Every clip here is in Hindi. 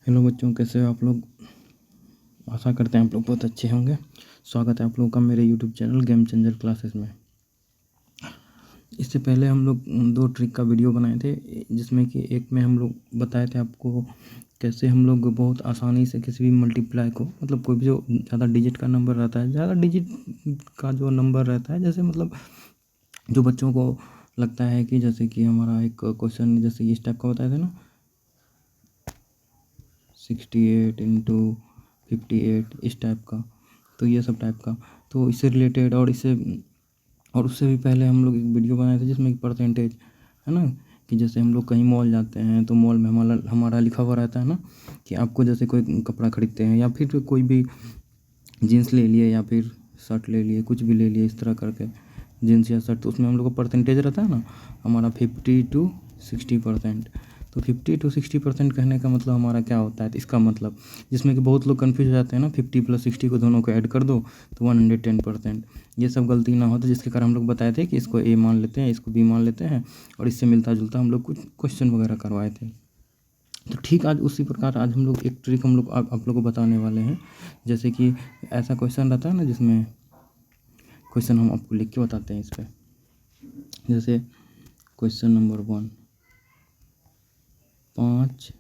हेलो बच्चों, कैसे हो आप लोग। आशा करते हैं आप लोग बहुत अच्छे होंगे। स्वागत है आप लोगों का मेरे YouTube channel game changer classes में। इससे पहले हम लोग 2 ट्रिक का वीडियो बनाए थे, जिसमें कि एक में हम लोग बताए थे आपको कैसे हम लोग बहुत आसानी से किसी भी मल्टीप्लाई को, मतलब कोई भी जो ज़्यादा डिजिट का नंबर रहता है, ज़्यादा डिजिट का जो नंबर रहता है, जैसे मतलब जो बच्चों को लगता है कि जैसे कि हमारा एक क्वेश्चन जैसे इस टाइप का बताया था ना, 68 इंटू 58 इस टाइप का। तो ये सब टाइप का, तो इससे रिलेटेड और उससे भी पहले हम लोग एक वीडियो बनाए थे जिसमें एक परसेंटेज है ना, कि जैसे हम लोग कहीं मॉल जाते हैं तो मॉल में हमारा लिखा हुआ रहता है ना, कि आपको जैसे कोई कपड़ा खरीदते हैं या फिर कोई भी जीन्स ले लिए या फिर शर्ट ले लिए, कुछ भी ले लिए इस तरह करके, जीन्स या शर्ट, तो उसमें हम लोग का परसेंटेज रहता है ना, हमारा 50 to 60%। तो 50 to 60% कहने का मतलब हमारा क्या होता है, तो इसका मतलब जिसमें कि बहुत लोग कन्फ्यूज हो जाते हैं ना, 50 + 60 को दोनों को ऐड कर दो तो 110%। ये सब गलती ना हो, तो जिसके कारण हम लोग बताए थे कि इसको ए मान लेते हैं, इसको बी मान लेते हैं, और इससे मिलता जुलता हम लोग कुछ क्वेश्चन वगैरह करवाए थे। तो ठीक आज उसी प्रकार आज हम लोग एक ट्रिक हम लोग आप लोग को बताने वाले हैं। जैसे कि ऐसा क्वेश्चन रहता है ना, जिसमें क्वेश्चन हम आपको लिख के बताते हैं इस पर। जैसे क्वेश्चन नंबर 1, 5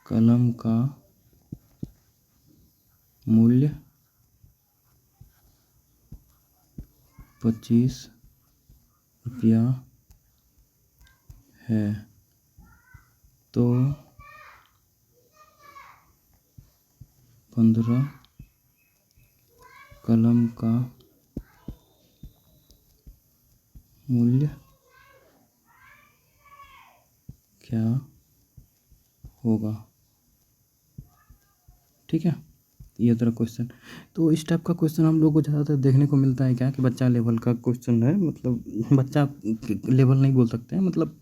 कलम का मूल्य 25 रुपया है, तो 15 कलम का मूल्य क्या होगा। ठीक है, ये तरह क्वेश्चन। तो इस टाइप का क्वेश्चन हम लोग को ज़्यादातर देखने को मिलता है क्या, कि बच्चा लेवल का क्वेश्चन है, मतलब बच्चा लेवल नहीं बोल सकते हैं, मतलब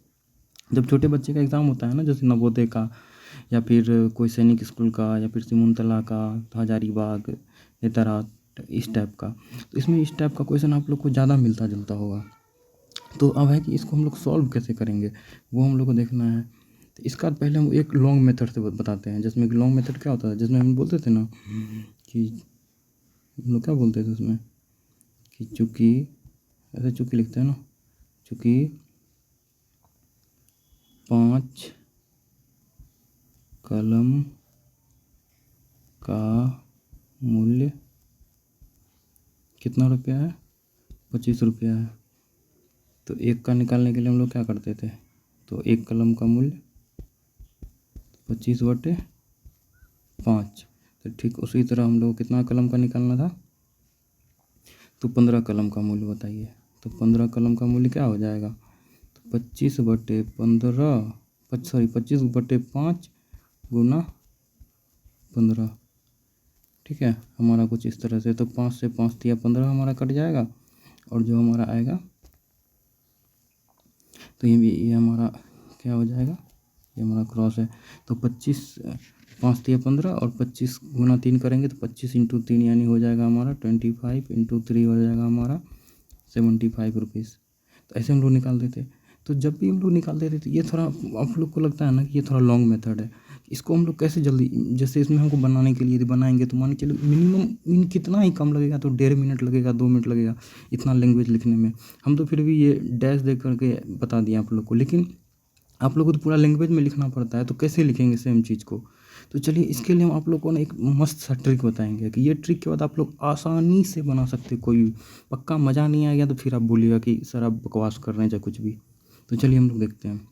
जब छोटे बच्चे का एग्ज़ाम होता है ना, जैसे नवोदय का या फिर कोई सैनिक स्कूल का या फिर सिमुलतला का, हजारीबाग, नेतरहाट, इस टाइप का, तो इसमें इस टाइप का क्वेश्चन आप लोग को ज़्यादा मिलता जुलता होगा। तो अब है कि इसको हम लोग सॉल्व कैसे करेंगे, वो हम लोग को देखना है। तो इसका पहले हम एक लॉन्ग मेथड से बताते हैं, जिसमें कि लॉन्ग मेथड क्या होता है, जिसमें हम बोलते थे ना कि हम लोग क्या बोलते थे उसमें, कि चूँकि ऐसे चूँकि लिखते हैं ना, चूँकि 5 कलम का मूल्य कितना रुपया है, 25 रुपया है। तो एक का निकालने के लिए हम लोग क्या करते थे, तो एक कलम का मूल्य 25/5। तो ठीक उसी तरह हम लोग कितना कलम का निकालना था, तो 15 कलम का मूल्य बताइए। तो 15 कलम का मूल्य क्या हो जाएगा, तो 25/15 25/5 गुना 15। ठीक है, हमारा कुछ इस तरह से, तो 5 से 5 दिया 15 हमारा कट जाएगा, और जो हमारा आएगा तो ये हमारा क्या हो जाएगा, ये हमारा क्रॉस है। तो 25 5 दिया 15 और 25 गुना 3 करेंगे तो 25 इंटू 3 यानी हो जाएगा हमारा 25 इंटू 3 हो जाएगा हमारा 75 रुपीज़। तो ऐसे हम लोग निकालते थे। तो जब भी हम लोग निकालते थे तो ये थोड़ा आप लोग को लगता है ना कि ये थोड़ा लॉन्ग मेथड है, इसको हम लोग कैसे जल्दी, जैसे इसमें हमको बनाने के लिए यदि बनाएंगे तो मान के चलो मिनिमम कितना ही कम लगेगा, तो 1.5 मिनट लगेगा, 2 मिनट लगेगा इतना लैंग्वेज लिखने में। हम तो फिर भी ये डैश देख करके बता दिए आप लोग को, लेकिन आप लोगों को तो पूरा लैंग्वेज में लिखना पड़ता है, तो कैसे लिखेंगे सेम चीज़ को। तो चलिए इसके लिए हम आप लोग को ना एक मस्त सा ट्रिक बताएंगे, कि ये ट्रिक के बाद आप लोग आसानी से बना सकते कोई भी। पक्का मज़ा नहीं आएगा तो फिर आप बोलिएगा कि सर आप बकवास कर रहे हैं चाहे कुछ भी। तो चलिए हम लोग देखते हैं।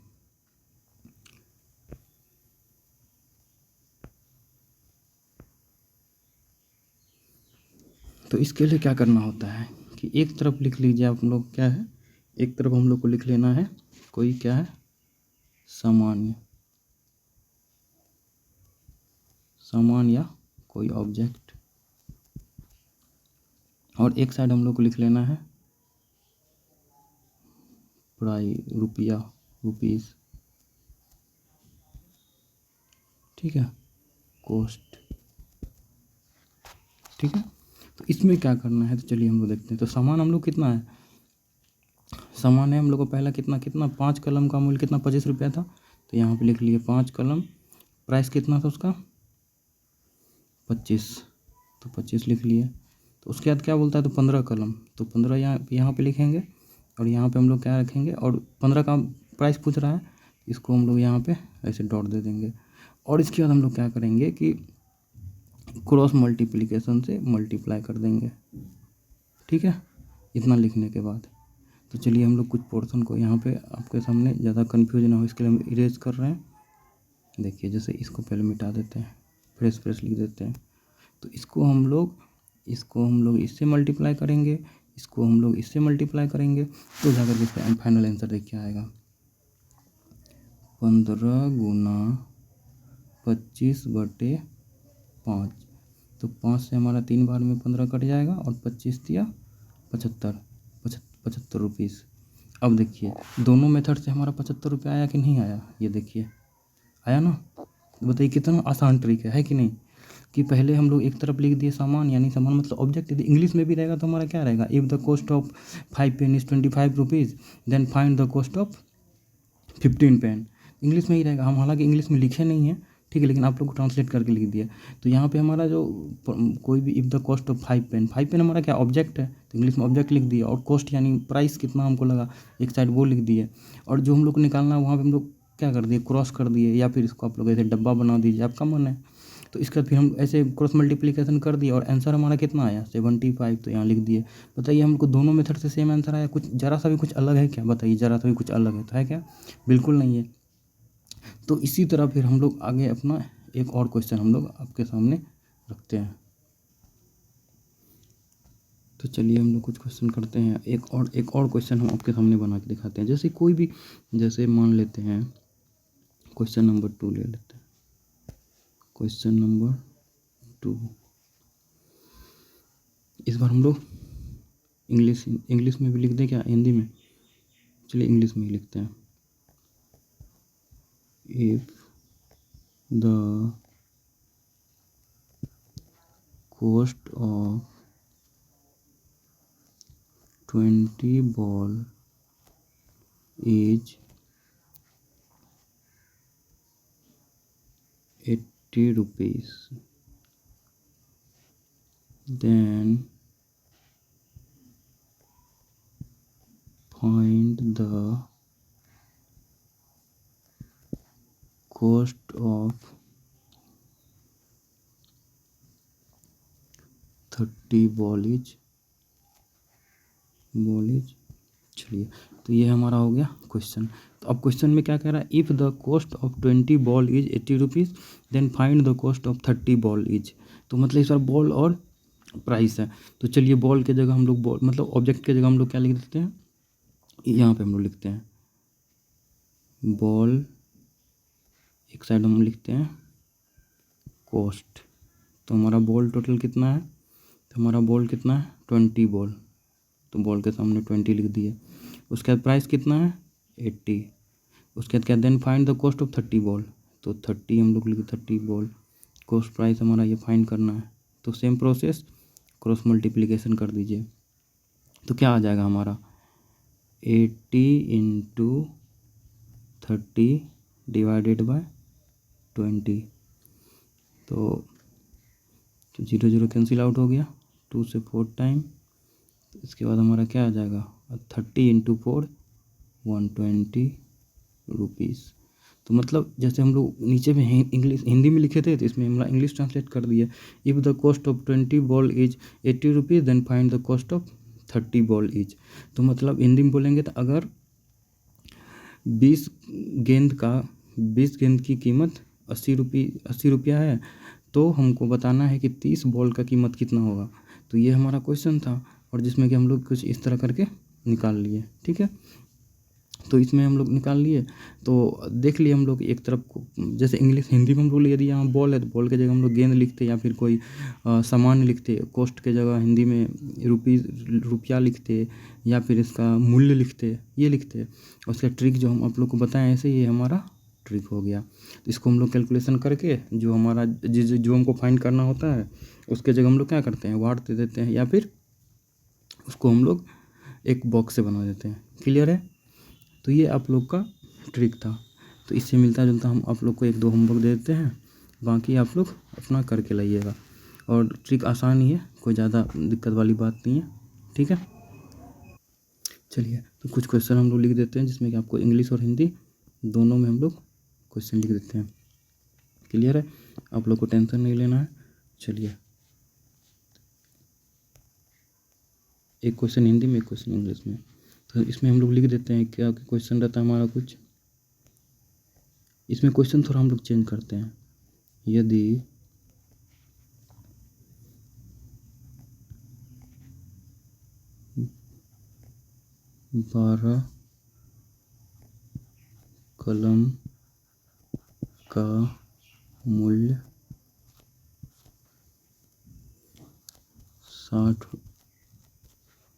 तो इसके लिए क्या करना होता है कि एक तरफ लिख लीजिए आप लोग, क्या है, एक तरफ हम लोग को लिख लेना है कोई क्या है, सामान्य, सामान या कोई ऑब्जेक्ट, और एक साइड हम लोग को लिख लेना है रुपया, रुपीज़। ठीक है, कॉस्ट। ठीक है, तो इसमें क्या करना है, तो चलिए हम लोग देखते हैं। तो सामान हम लोग कितना है, सामान है हम लोग को पहला कितना कितना 5 कलम का मूल्य कितना 25 रुपया था, तो यहाँ पे लिख लिए 5 कलम प्राइस कितना था उसका 25, तो 25 लिख लिए। तो उसके बाद क्या बोलता है, तो 15 कलम, तो 15 यहाँ पे लिखेंगे और यहाँ पे हम लोग क्या रखेंगे, और 15 का प्राइस पूछ रहा है, इसको हम लोग यहाँ पे ऐसे डॉट दे देंगे। और इसके बाद हम लोग क्या करेंगे कि क्रॉस मल्टीप्लिकेशन से मल्टीप्लाई कर देंगे, ठीक है, इतना लिखने के बाद। तो चलिए हम लोग कुछ पोर्शन को यहाँ पे आपके सामने ज़्यादा कन्फ्यूज ना हो इसके लिए हम इरेज कर रहे हैं। देखिए जैसे इसको पहले मिटा देते हैं, फ्रेश लिख देते हैं। तो इसको हम लोग इससे मल्टीप्लाई करेंगे, इसको हम लोग इससे मल्टीप्लाई करेंगे, तो जाकर के फाइनल आंसर देखिए आएगा 15 गुना 25/5। तो 5 से हमारा 3 बार में 15 कट जाएगा और 25 दिया 75 रुपीज़। अब देखिए दोनों मेथड से हमारा 75 रुपये आया कि नहीं आया, ये देखिए आया ना। बताइए कितना आसान ट्रिक है कि नहीं, कि पहले हम लोग एक तरफ लिख दिए सामान, यानी सामान मतलब ऑब्जेक्ट। यदि इंग्लिश में भी रहेगा तो हमारा क्या रहेगा, if the cost of 5 pen is 25 rupees then find the cost of 15 pen. English में ही रहेगा, हम हालांकि इंग्लिश में लिखे नहीं हैं, ठीक है, लेकिन आप लोग को ट्रांसलेट करके लिख दिया। तो यहाँ पे हमारा जो कोई भी if the cost of 5 pen, 5 pen हमारा क्या ऑब्जेक्ट है, तो इंग्लिश में ऑब्जेक्ट लिख दिया, और कॉस्ट यानी प्राइस कितना हमको लगा एक साइड वो लिख दिए। और जो हम लोग को निकालना है वहाँ पर हम लोग क्या कर दिए, क्रॉस कर दिए, या फिर इसको आप लोग ऐसे डब्बा बना दीजिए, आपका मन है। तो इसका फिर हम ऐसे क्रॉस मल्टीप्लिकेशन कर दिए और आंसर हमारा कितना आया 75, तो यहाँ लिख दिए। बताइए हमको दोनों मेथड से सेम आंसर आया, कुछ ज़रा सा भी कुछ अलग है क्या, बताइए ज़रा सा भी कुछ अलग है तो है क्या, बिल्कुल नहीं है। तो इसी तरह फिर हम लोग आगे अपना एक और क्वेश्चन हम लोग आपके सामने रखते हैं। तो चलिए हम लोग कुछ क्वेश्चन करते हैं, एक और क्वेश्चन हम आपके सामने बना के दिखाते हैं। जैसे कोई भी, जैसे मान लेते हैं क्वेश्चन नंबर 2 ले लेते हैं। क्वेश्चन नंबर 2, इस बार हम लोग इंग्लिश में भी लिख दें क्या, हिंदी में, चलिए इंग्लिश में ही लिखते हैं। If the cost of 20 ball is 80 rupees then find the cost of 30 ball is. चलिए तो ये हमारा हो गया क्वेश्चन। तो अब क्वेश्चन में क्या कह रहा है, if the cost of 20 ball is 80 rupees then find the cost of 30 ball is. तो मतलब इस बार बॉल और प्राइस है। तो चलिए बॉल के जगह हम लोग बॉल मतलब ऑब्जेक्ट के जगह हम लोग क्या लिख देते हैं, यहाँ पे हम लोग लिखते हैं बॉल, एक साइड हम लिखते हैं कॉस्ट। तो हमारा बॉल टोटल कितना है, तो हमारा बॉल कितना है 20 बॉल, तो बॉल के सामने 20 लिख दिए। उसके बाद प्राइस कितना है 80। उसके बाद क्या, then find the cost of 30 ball, तो 30 हम लोग लिखे 30 बॉल, कॉस्ट प्राइस हमारा ये फाइंड करना है। तो सेम प्रोसेस, क्रॉस मल्टीप्लिकेशन कर दीजिए। तो क्या आ जाएगा हमारा 80 × 30 डिवाइडेड बाय 20। तो 0 0 कैंसिल आउट हो गया, 2 से 4 टाइम। इसके बाद हमारा क्या आ जाएगा 30 × 4 120 रुपीज़। तो मतलब जैसे हम लोग नीचे में हिंदी में लिखे थे, तो इसमें हमारा इंग्लिश ट्रांसलेट कर दिया। If the cost of 20 ball is 80 rupees then find the cost of 30 ball is. तो मतलब हिंदी में बोलेंगे तो अगर 20 गेंद की कीमत 80 रुपया है, तो हमको बताना है कि 30 बॉल का कीमत कितना होगा। तो ये हमारा क्वेश्चन था, और जिसमें कि हम लोग कुछ इस तरह करके निकाल लिए, ठीक है। तो इसमें हम लोग निकाल लिए, तो देख लिए हम लोग एक तरफ को, जैसे हिंदी में हम लोग यदि यहाँ बॉल है तो बॉल के जगह हम लोग गेंद लिखते, या फिर कोई सामान लिखते, कॉस्ट के जगह हिंदी में रुपया लिखते, या फिर इसका मूल्य लिखते, ये लिखते। और उसका ट्रिक जो हम आप लोग को बताएं ऐसे, ये हमारा ट्रिक हो गया। तो इसको हम लोग कैलकुलेशन करके जो हमारा जो हमको फाइंड करना होता है, उसके जगह हम लोग क्या करते हैं, वाट दे देते हैं, या फिर उसको हम लोग एक बॉक्स से बना देते हैं। क्लियर है। तो ये आप लोग का ट्रिक था। तो इससे मिलता जुलता हम आप लोग को 1-2 होमवर्क दे देते हैं, बाकी आप लोग अपना करके लाइएगा। और ट्रिक आसान ही है, कोई ज़्यादा दिक्कत वाली बात नहीं है, ठीक है। चलिए तो कुछ क्वेश्चन हम लोग लिख देते हैं जिसमें कि आपको इंग्लिश और हिंदी दोनों में हम लोग क्वेश्चन लिख देते हैं। क्लियर है, आप लोग को टेंशन नहीं लेना है। चलिए, एक क्वेश्चन हिंदी में, एक क्वेश्चन इंग्लिश में। तो इसमें हम लोग लिख देते हैं क्या क्वेश्चन रहता है हमारा कुछ। इसमें क्वेश्चन थोड़ा हम लोग चेंज करते हैं। यदि 12 कलम का मूल्य 60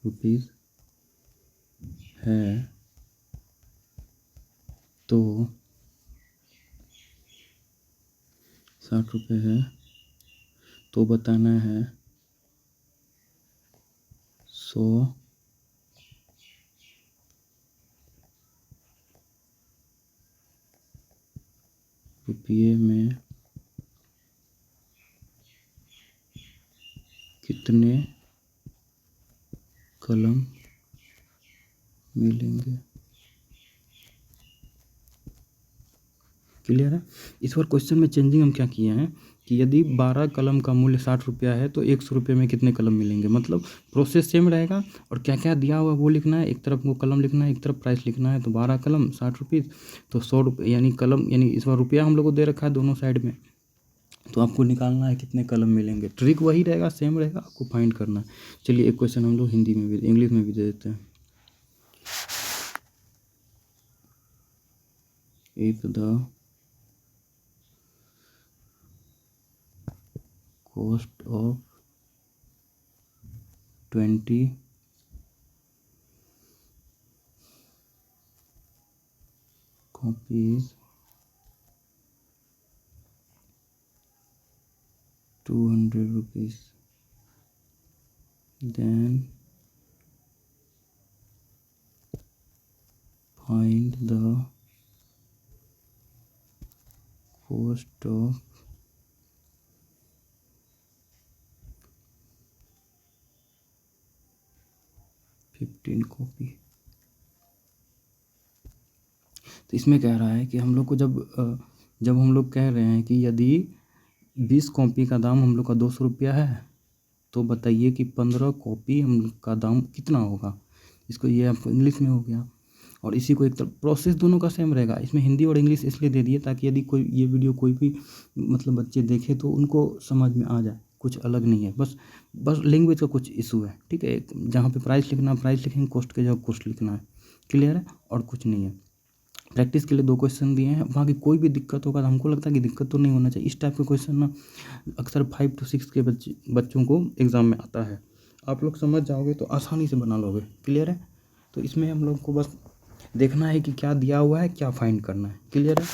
रुपीज़ है तो 60 रुपये है तो बताना है 100 रुपये में कितने कलम मिलेंगे। क्लियर है। इस बार क्वेश्चन में चेंजिंग हम क्या किए हैं कि यदि 12 कलम का मूल्य 60 रुपया है तो 100 रुपये में कितने कलम मिलेंगे। मतलब प्रोसेस सेम रहेगा और क्या क्या दिया हुआ वो लिखना है, एक तरफ वो कलम लिखना है, एक तरफ प्राइस लिखना है। तो 12 कलम 60 रुपीज़ तो 100 रुपये यानी कलम, यानी इस बार रुपया हम लोग को दे रखा है दोनों साइड में, तो आपको निकालना है कितने कलम मिलेंगे। ट्रिक वही रहेगा, सेम रहेगा, आपको फाइंड करना है। चलिए एक क्वेश्चन हम लोग हिंदी में भी, इंग्लिश में भी दे देते हैं। If the cost of 20 copies 200 rupees, then find the cost of 15 copy. तो इसमें कह रहा है कि हम लोग को जब हम लोग कह रहे हैं कि यदि 20 कॉपी का दाम हम लोग का 200 रुपया है तो बताइए कि 15 कॉपी हम लोग का दाम कितना होगा। इसको ये आपको इंग्लिश में हो गया। और इसी को एक तरफ प्रोसेस दोनों का सेम रहेगा। इसमें हिंदी और इंग्लिश इसलिए दे दिए ताकि यदि कोई ये वीडियो कोई भी मतलब बच्चे देखे तो उनको समझ में आ जाए, कुछ अलग नहीं है। बस लैंग्वेज का कुछ इशू है, ठीक है। जहाँ पे प्राइस लिखना प्राइस लिखेंगे, कॉस्ट के जगह कॉस्ट लिखना है। क्लियर है, और कुछ नहीं है। प्रैक्टिस के लिए 2 क्वेश्चन दिए हैं, बाकी कोई भी दिक्कत होगा तो हमको लगता है कि दिक्कत तो नहीं होना चाहिए। इस टाइप के क्वेश्चन ना अक्सर 5 to 6 के बच्चों को एग्ज़ाम में आता है। आप लोग समझ जाओगे तो आसानी से बना लोगे। क्लियर है। तो इसमें हम लोग को बस देखना है कि क्या दिया हुआ है, क्या फाइंड करना है। क्लियर है।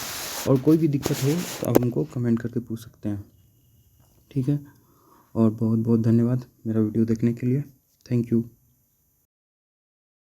और कोई भी दिक्कत हो तो आप हमको कमेंट करके पूछ सकते हैं, ठीक है। और बहुत बहुत धन्यवाद मेरा वीडियो देखने के लिए। Thank you.